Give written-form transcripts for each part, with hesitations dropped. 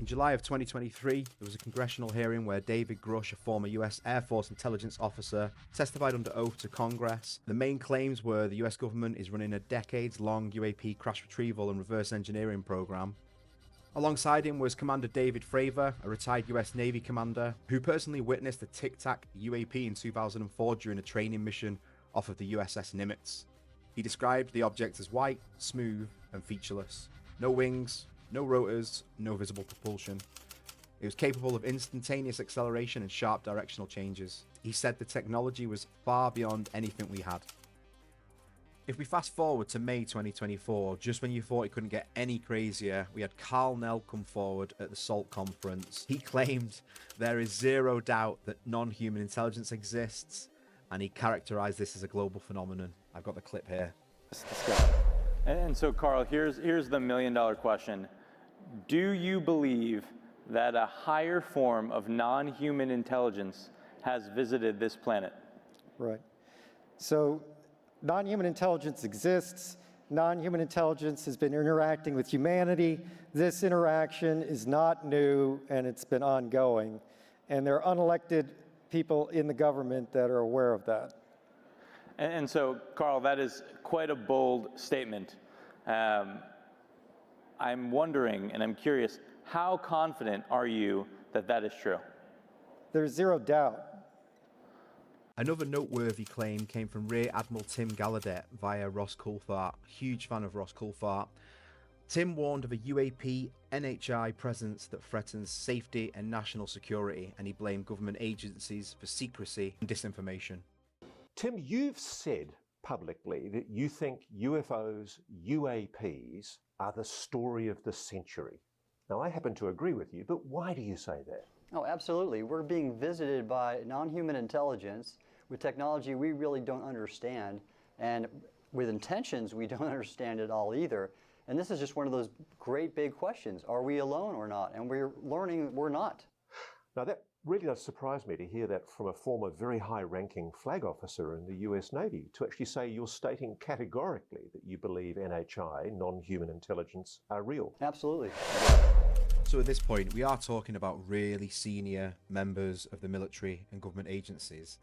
In July of 2023, there was a congressional hearing where David Grusch, a former US Air Force intelligence officer, testified under oath to Congress. The main claims were the US government is running a decades-long UAP crash retrieval and reverse engineering program. Alongside him was Commander David Fravor, a retired US Navy commander, who personally witnessed a Tic Tac UAP in 2004 during a training mission off of the USS Nimitz. He described the object as white, smooth, and featureless. No wings, no rotors, no visible propulsion. It was capable of instantaneous acceleration and sharp directional changes. He said the technology was far beyond anything we had. If we fast forward to May 2024, just when you thought it couldn't get any crazier, we had Carl Nell come forward at the SALT conference. He claimed there is zero doubt that non-human intelligence exists, and he characterized this as a global phenomenon. I've got the clip here. Let's go. And so, Carl, here's the million-dollar question. Do you believe that a higher form of non-human intelligence has visited this planet? Right. So non-human intelligence exists. Non-human intelligence has been interacting with humanity. This interaction is not new, and it's been ongoing. And there are unelected people in the government that are aware of that. And so, Carl, that is quite a bold statement. I'm wondering, and I'm curious, how confident are you that that is true? There's zero doubt. Another noteworthy claim came from Rear Admiral Tim Gallaudet via Ross Coulthart. Huge fan of Ross Coulthart. Tim warned of a UAP NHI presence that threatens safety and national security, and he blamed government agencies for secrecy and disinformation. Tim, you've said publicly that you think UFOs, UAPs, are the story of the century. Now, I happen to agree with you, but why do you say that? Oh, absolutely. We're being visited by non-human intelligence with technology we really don't understand, and with intentions we don't understand at all either. And this is just one of those great big questions. Are we alone or not? And we're learning we're not. Now, that really does surprise me to hear that from a former very high-ranking flag officer in the US Navy, to actually say you're stating categorically that you believe NHI, non-human intelligence, are real. Absolutely. So at this point, we are talking about really senior members of the military and government agencies.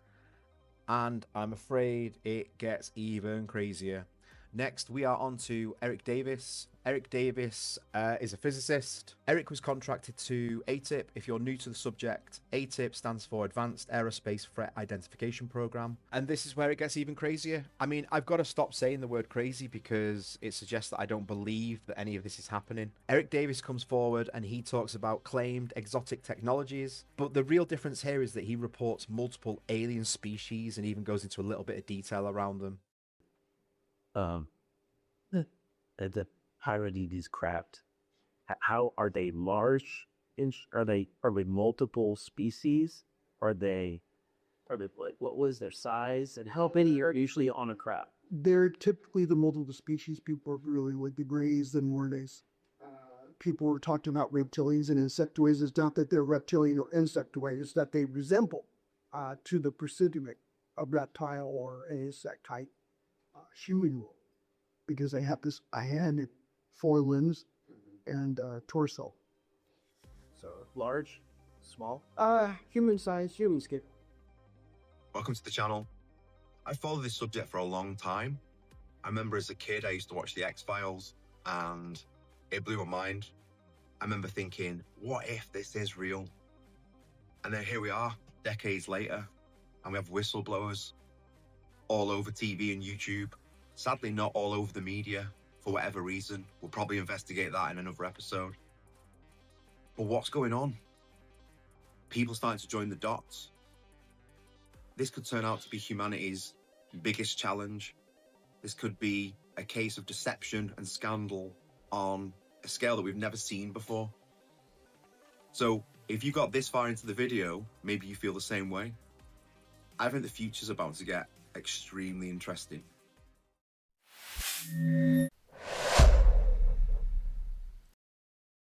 And I'm afraid it gets even crazier. Next, we are on to Eric Davis. Eric Davis is a physicist. Eric was contracted to ATIP. If you're new to the subject, ATIP stands for Advanced Aerospace Threat Identification Program. And this is where it gets even crazier. I mean, I've got to stop saying the word crazy because it suggests that I don't believe that any of this is happening. Eric Davis comes forward and he talks about claimed exotic technologies. But the real difference here is that he reports multiple alien species and even goes into a little bit of detail around them. How are these craft? How are they large? Are they multiple species? Are they what was their size? And how many are usually on a craft? They're typically the multiple species. People are really like the grays and mordays. People were talking about reptilians and insectoids. It's not that they're reptilian or insectoid. It's that they resemble to the presidium of reptile or insect type human world, because they have this a hand, 4 limbs, and torso. So large, small? Human size, human skin. Welcome to the channel. I followed this subject for a long time. I remember as a kid I used to watch the X-Files and it blew my mind. I remember thinking, what if this is real? And then here we are, decades later, and we have whistleblowers all over TV and YouTube. Sadly, not all over the media, for whatever reason. We'll probably investigate that in another episode. But what's going on? People starting to join the dots. This could turn out to be humanity's biggest challenge. This could be a case of deception and scandal on a scale that we've never seen before. So if you got this far into the video, maybe you feel the same way. I think the future's about to get extremely interesting.